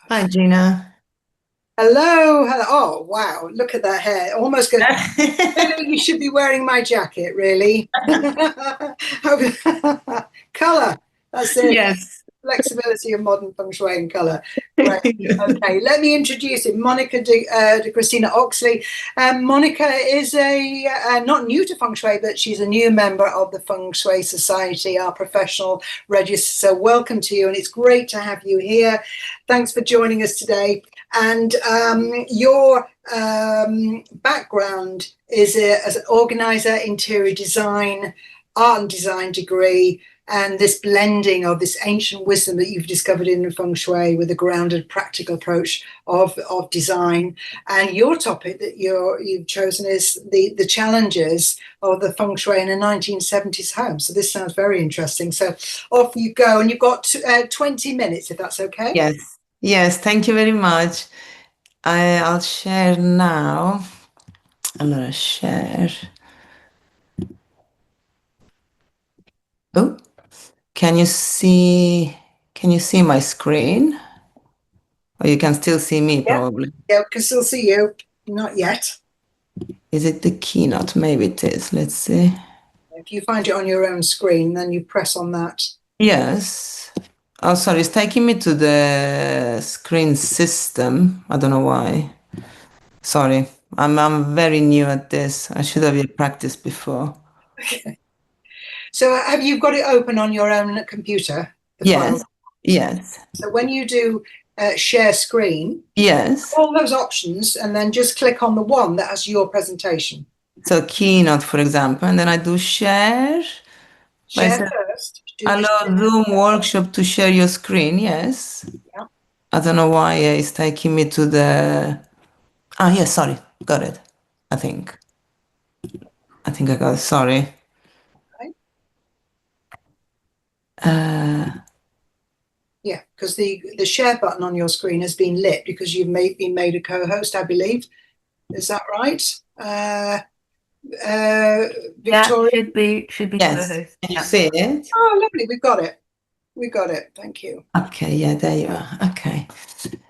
Hi, Gina. Hello, hello. Oh, wow. Look at that hair. Almost good. Really, you should be wearing my jacket, really. Color. That's the Yes. flexibility of modern feng shui and color. Great. Okay, let me introduce it. Monica de Christina Oxley. Monica is not new to feng shui, but she's a new member of the Feng Shui Society, our professional register. So, welcome to you, and it's great to have you here. Thanks for joining us today. And your background is as an organizer, interior design, art and design degree, and this blending of this ancient wisdom that you've discovered in Feng Shui with a grounded, practical approach of design. And your topic that you've chosen is the challenges of the Feng Shui in a 1970s home. So this sounds very interesting. So off you go, and you've got 20 minutes, if that's okay. Yes. Yes. Thank you very much. I'll share now. I'm gonna share. Oh, can you see? Can you see my screen? Or you can still see me Yeah, probably. yeah, we can still see you. Not yet. Is it the keynote? Maybe it is. Let's see. If you find it on your own screen, then you press on that. Yes. Oh, sorry. It's taking me to the screen system. I don't know why. Sorry. I'm very new at this. I should have practiced before. Okay. So have you got it open on your own computer, the file? Yes. Yes. So when you do share screen, Yes. all those options, and then just click on the one that has your presentation. So keynote, for example, and then I do share. I Share said, first. Do the allow Zoom workshop to share your screen. Yes. yeah. I don't know why it's taking me to the. Ah, yes, sorry. Got it. I think. I think I got it. Sorry. Right? Uh, Yeah, because the share button on your screen has been lit because been made a co-host, I believe. Is that right? Uh, Yeah, Victoria? should be yes. co-host. Can you Yeah. see it? Oh, lovely. We've got it. We got it. Thank you. Okay. Yeah, there you are. Okay.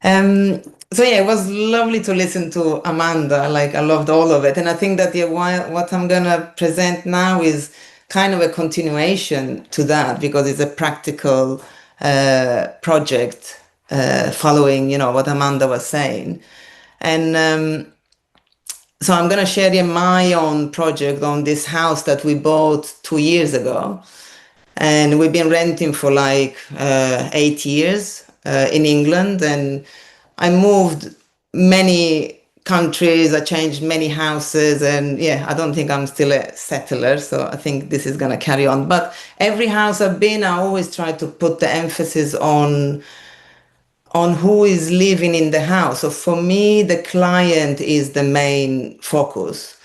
Um, so yeah, it was lovely to listen to Amanda. Like I loved all of it, and I think that what I'm gonna present now is kind of a continuation to that because it's a practical project following, what Amanda was saying, and so I'm gonna share my own project on this house that we bought 2 years ago, and we've been renting for like 8 years in England, and I moved many countries, I changed many houses, and yeah, I don't think I'm still a settler, so I think this is gonna carry on. But every house I've been, I always try to put the emphasis on who is living in the house. So for me, the client is the main focus.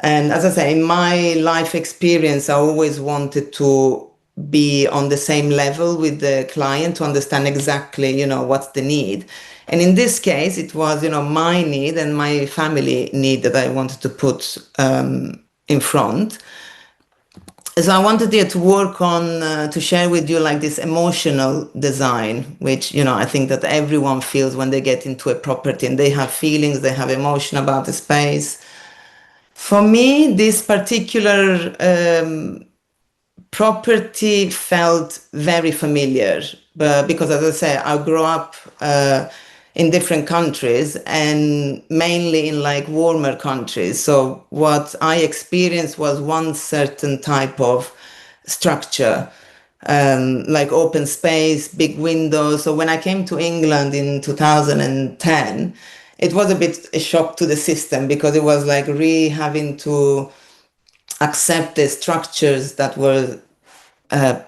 And as I say, in my life experience, I always wanted to be on the same level with the client to understand exactly, what's the need. And in this case, it was, my need and my family need that I wanted to put in front. So I wanted here to work on to share with you like this emotional design, which I think that everyone feels when they get into a property and they have feelings, they have emotion about the space. For me, this particular property felt very familiar, but because, as I say, I grew up in different countries and mainly in like warmer countries. So what I experienced was one certain type of structure, like open space, big windows. So when I came to England in 2010, it was a bit a shock to the system because it was like really having to accept the structures that were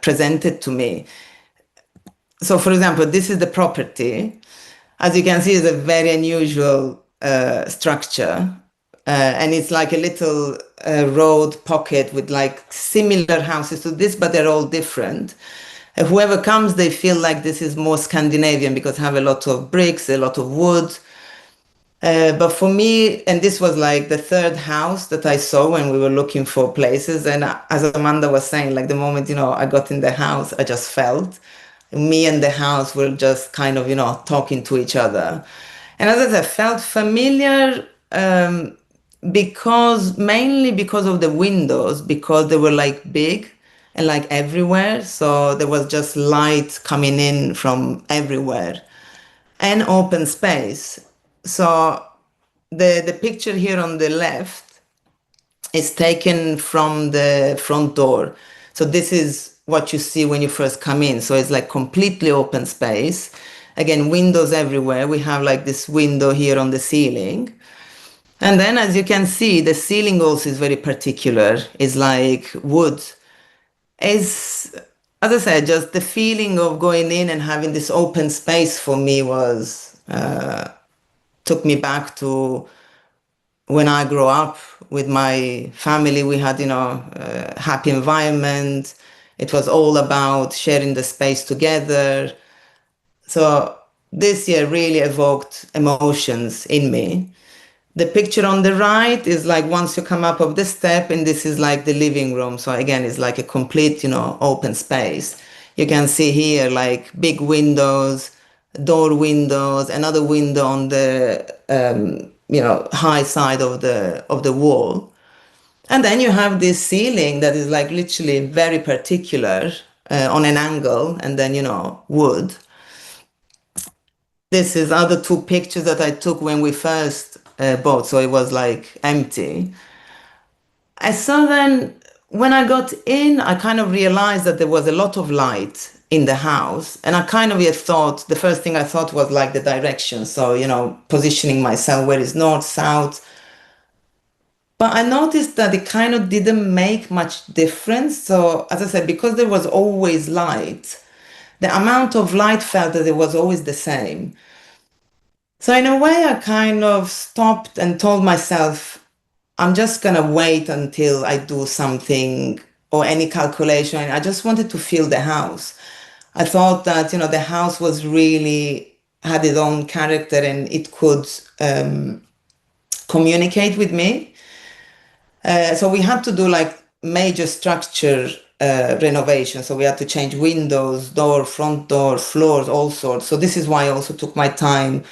presented to me. So, for example, this is the property. As you can see, it's a very unusual structure. And it's like a little road pocket with like similar houses to this, but they're all different. Whoever comes, they feel like this is more Scandinavian because have a lot of bricks, a lot of wood. But for me, and this was like the third house that I saw when we were looking for places. And as Amanda was saying, like the moment, I got in the house, I just felt me and the house were just kind of, talking to each other. And as I said, felt familiar mainly because of the windows, because they were like big and like everywhere. So there was just light coming in from everywhere and open space. So the picture here on the left is taken from the front door. So this is what you see when you first come in. So it's like completely open space. Again, windows everywhere. We have like this window here on the ceiling. And then as you can see, the ceiling also is very particular. It's like wood. It's, as I said, just the feeling of going in and having this open space for me took me back to when I grew up with my family. We had, a happy environment. It was all about sharing the space together. So this year really evoked emotions in me. The picture on the right is like once you come up of the step, and this is like the living room. So again, it's like a complete, open space. You can see here like big windows, door windows, another window on the high side of the wall. And then you have this ceiling that is like literally very particular on an angle, and then wood. This is other two pictures that I took when we first bought, so it was like empty. I saw then when I got in, I kind of realized that there was a lot of light in the house, and I kind of thought the first thing I thought was like the direction. So positioning myself where is north, south. But I noticed that it kind of didn't make much difference. So as I said, because there was always light, the amount of light felt that it was always the same. So in a way, I kind of stopped and told myself, I'm just gonna wait until I do something or any calculation. I just wanted to feel the house. I thought that, the house was really had its own character and it could communicate with me. So we had to do like major structure renovation. So we had to change windows, door, front door, floors, all sorts. So this is why I also took my time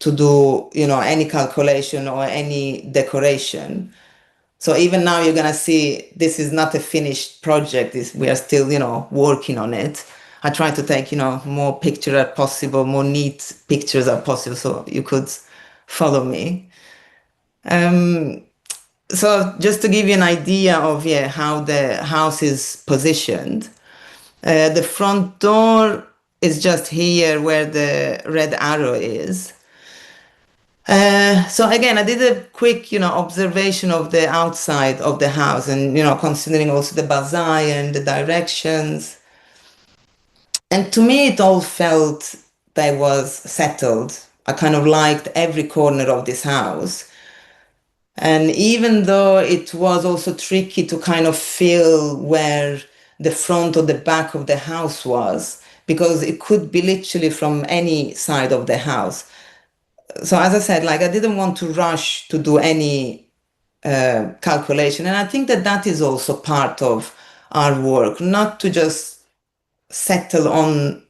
to do, any calculation or any decoration. So even now you're gonna see this is not a finished project. We are still, working on it. I try to take, more pictures as possible, more neat pictures as possible, so you could follow me. So just to give you an idea of how the house is positioned, the front door is just here where the red arrow is. So again, I did a quick, observation of the outside of the house, and considering also the bazaar and the directions. And to me, it all felt that it was settled. I kind of liked every corner of this house. And even though it was also tricky to kind of feel where the front or the back of the house was, because it could be literally from any side of the house. So as I said, like I didn't want to rush to do any calculation. And I think that that is also part of our work, not to just settle on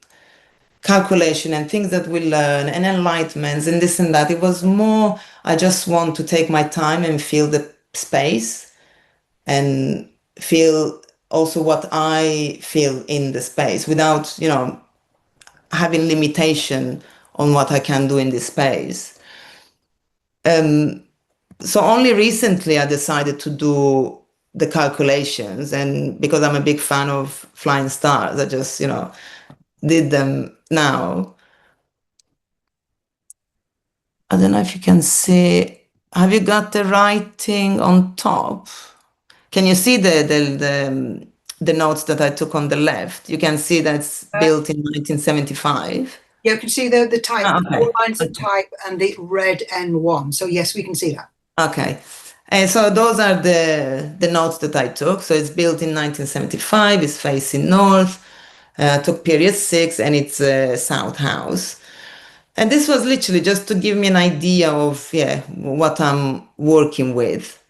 calculation and things that we learn and enlightenments and this and that. It was more, I just want to take my time and feel the space and feel also what I feel in the space without, having limitation on what I can do in this space. So only recently I decided to do the calculations, and because I'm a big fan of flying stars, I just, did them now. I don't know if you can see. Have you got the writing on top? Can you see the notes that I took on the left? You can see that's built in 1975. Yeah, you can see the type, Okay. all lines of type and the red N1. So yes, we can see that. Okay. And so those are the notes that I took. So it's built in 1975, it's facing north, took period 6, and it's a south house. And this was literally just to give me an idea of what I'm working with.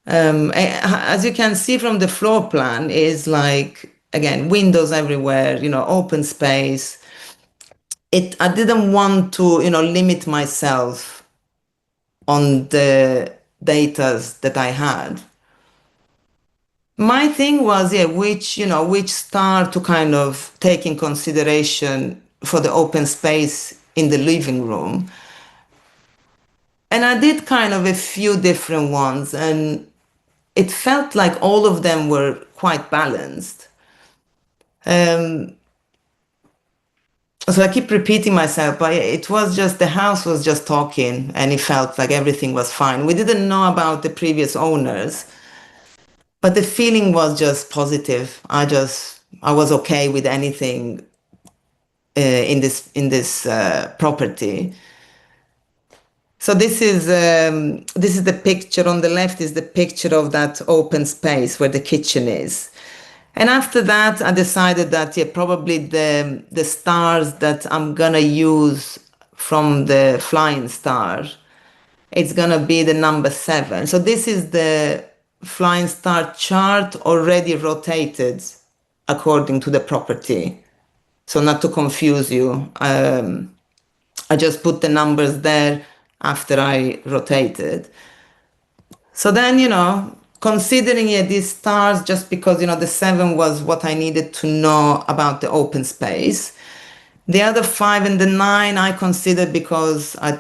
As you can see from the floor plan, is like again, windows everywhere, open space. I didn't want to, limit myself on the datas that I had. My thing was, yeah, which star to kind of take in consideration for the open space in the living room. And I did kind of a few different ones, and it felt like all of them were quite balanced. So I keep repeating myself, but it was just the house was just talking, and it felt like everything was fine. We didn't know about the previous owners, but the feeling was just positive. I was okay with anything in this property. So this is the picture on the left is the picture of that open space where the kitchen is. And after that, I decided that, yeah, probably the stars that I'm gonna use from the flying star, it's gonna be the number 7. So this is the flying star chart already rotated according to the property. So not to confuse you, I just put the numbers there after I rotated. So then, considering these stars, just because, the 7 was what I needed to know about the open space. The other 5 and the 9 I considered because I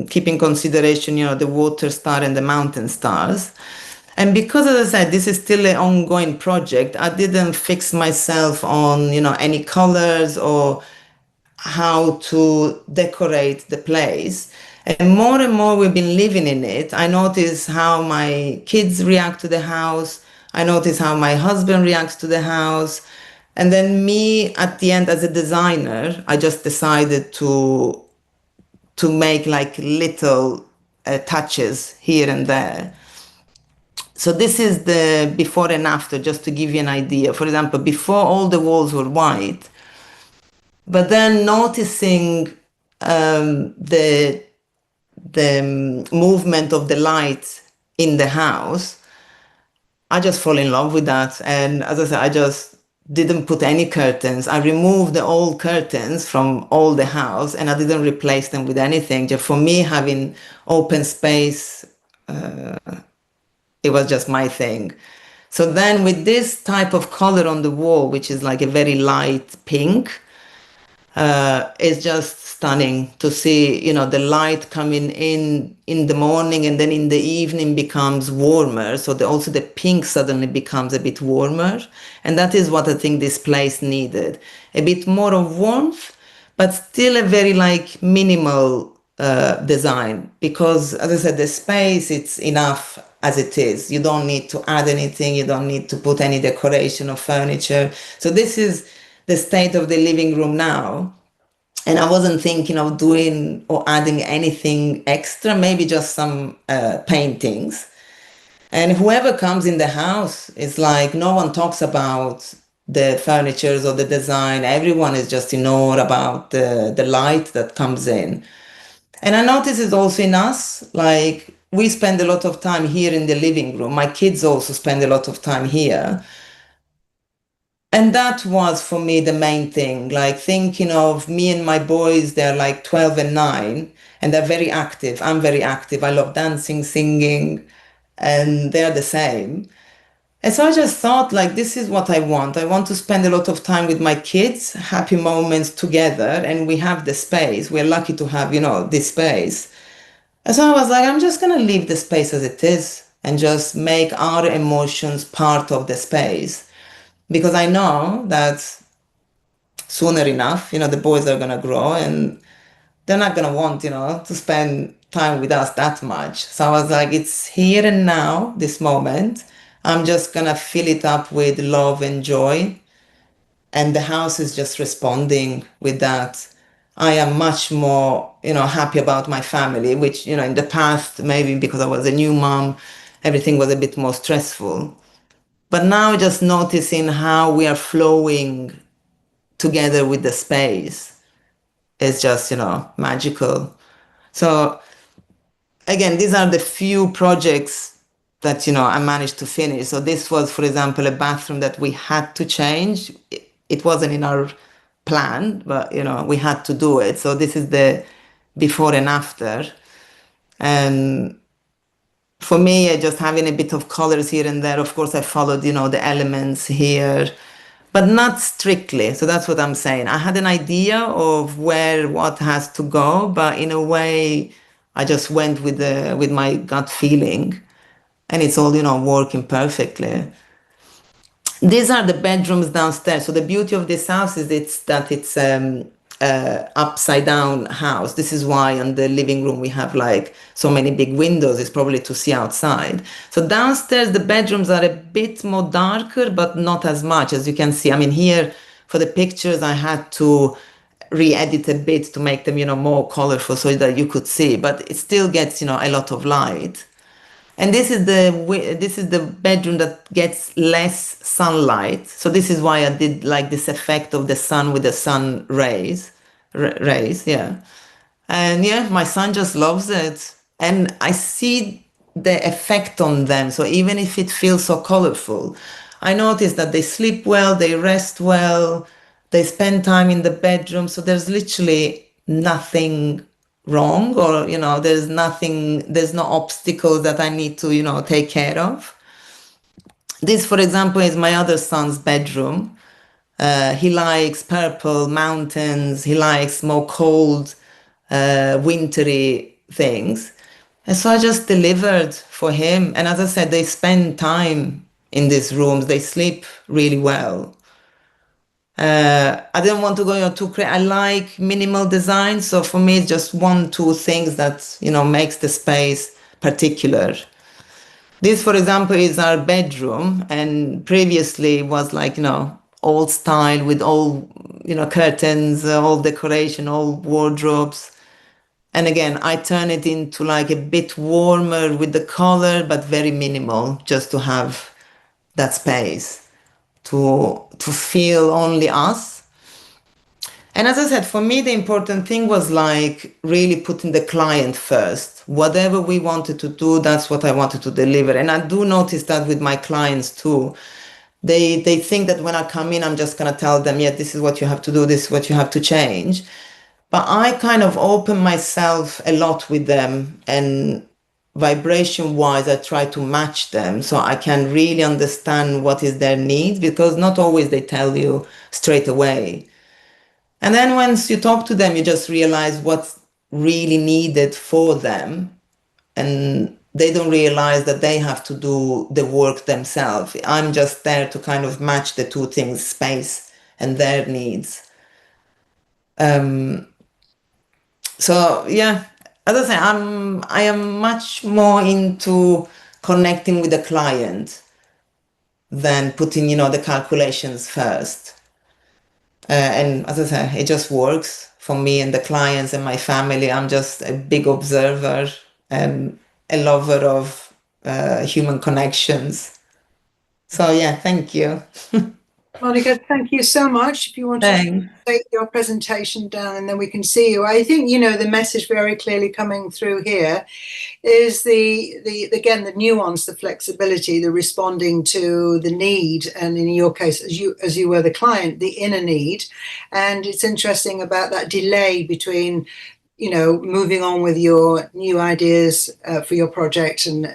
keep in consideration, the water star and the mountain stars. And because, as I said, this is still an ongoing project, I didn't fix myself on, any colors or how to decorate the place. And more we've been living in it, I notice how my kids react to the house. I notice how my husband reacts to the house. And then me at the end as a designer, I just decided to make like little touches here and there. So this is the before and after, just to give you an idea. For example, before all the walls were white, but then noticing the movement of the light in the house, I just fall in love with that. And as I said, I just didn't put any curtains. I removed the old curtains from all the house, and I didn't replace them with anything. Just for me, having open space, it was just my thing. So then with this type of color on the wall, which is like a very light pink, it's just stunning to see, the light coming in the morning, and then in the evening becomes warmer. So also the pink suddenly becomes a bit warmer. And that is what I think this place needed. A bit more of warmth, but still a very like minimal design. Because as I said, the space, it's enough as it is. You don't need to add anything. You don't need to put any decoration or furniture. So this is the state of the living room now. And I wasn't thinking of doing or adding anything extra, maybe just some paintings. And whoever comes in the house, it's like no one talks about the furnitures or the design. Everyone is just in awe about the light that comes in. And I notice it also in us, like we spend a lot of time here in the living room. My kids also spend a lot of time here. And that was for me the main thing, like thinking of me and my boys, they're like 12 and 9, and they're very active. I'm very active. I love dancing, singing, and they're the same. And so I just thought, like, this is what I want. I want to spend a lot of time with my kids, happy moments together, and we have the space. We're lucky to have, this space. And so I was like, I'm just going to leave the space as it is and just make our emotions part of the space. Because I know that sooner enough, the boys are going to grow and they're not going to want, to spend time with us that much. So I was like, it's here and now, this moment. I'm just going to fill it up with love and joy. And the house is just responding with that. I am much more, happy about my family, which, in the past, maybe because I was a new mom, everything was a bit more stressful. But now just noticing how we are flowing together with the space is just, magical. So again, these are the few projects that, I managed to finish. So this was, for example, a bathroom that we had to change. It wasn't in our plan, but, we had to do it. So this is the before and after. And for me, just having a bit of colors here and there, of course, I followed, the elements here, but not strictly. So that's what I'm saying. I had an idea of where what has to go, but in a way, I just went with my gut feeling, and it's all, working perfectly. These are the bedrooms downstairs. So the beauty of this house is it's upside down house. This is why in the living room we have like so many big windows. It's probably to see outside. So downstairs the bedrooms are a bit more darker, but not as much as you can see. I mean, here for the pictures I had to re-edit a bit to make them, more colorful so that you could see. But it still gets, a lot of light. And this is the bedroom that gets less sunlight. So this is why I did like this effect of the sun with the sun rays, yeah. And yeah, my son just loves it. And I see the effect on them. So even if it feels so colorful, I notice that they sleep well, they rest well, they spend time in the bedroom. So there's literally nothing wrong, or there's no obstacles that I need to take care of. This, for example, is my other son's bedroom. He likes purple mountains, he likes more cold wintry things, and so I just delivered for him. And as I said, they spend time in these rooms, they sleep really well. I didn't want to go too crazy. I like minimal design, so for me, it's just 1, 2 things that makes the space particular. This, for example, is our bedroom, and previously was like old style with all curtains, all decoration, all wardrobes. And again, I turn it into like a bit warmer with the color, but very minimal, just to have that space to feel only us. And as I said, for me, the important thing was like really putting the client first. Whatever we wanted to do, that's what I wanted to deliver. And I do notice that with my clients too. They think that when I come in, I'm just going to tell them, yeah, this is what you have to do, this is what you have to change. But I kind of open myself a lot with them, and vibration wise, I try to match them so I can really understand what is their needs, because not always they tell you straight away. And then once you talk to them, you just realize what's really needed for them. And they don't realize that they have to do the work themselves. I'm just there to kind of match the two things, space and their needs. So yeah, as I say, I am much more into connecting with the client than putting, the calculations first. And as I say, it just works for me and the clients and my family. I'm just a big observer and a lover of human connections. So yeah, thank you. Monica, thank you so much. If you want to take your presentation down and then we can see you. I think, the message very clearly coming through here is again, the nuance, the flexibility, the responding to the need. And in your case, as you were the client, the inner need. And it's interesting about that delay between moving on with your new ideas for your project. And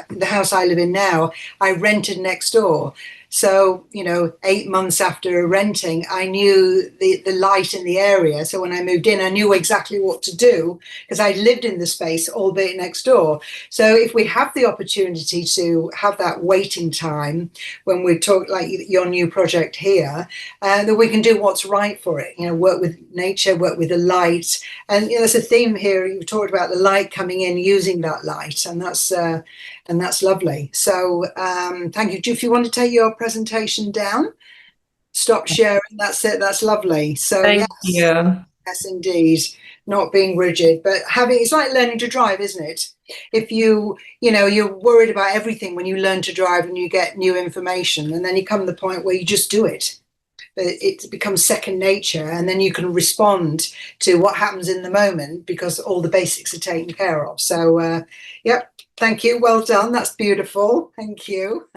the house I live in now, I rented next door. So, 8 months after renting, I knew the light in the area. So when I moved in, I knew exactly what to do because I lived in the space, albeit next door. So if we have the opportunity to have that waiting time when we talk like your new project here, that we can do what's right for it, work with nature, work with the light. And there's a theme here. You talked about the light coming in, using that light, and that's lovely. So thank you. If you want to take your presentation down, stop sharing. That's it. That's lovely. So Thank you. Yes, indeed. Not being rigid, but it's like learning to drive, isn't it? If you're worried about everything when you learn to drive and you get new information, and then you come to the point where you just do it. it becomes second nature, and then you can respond to what happens in the moment because all the basics are taken care of. So, yep, thank you. Well done. That's beautiful. Thank you.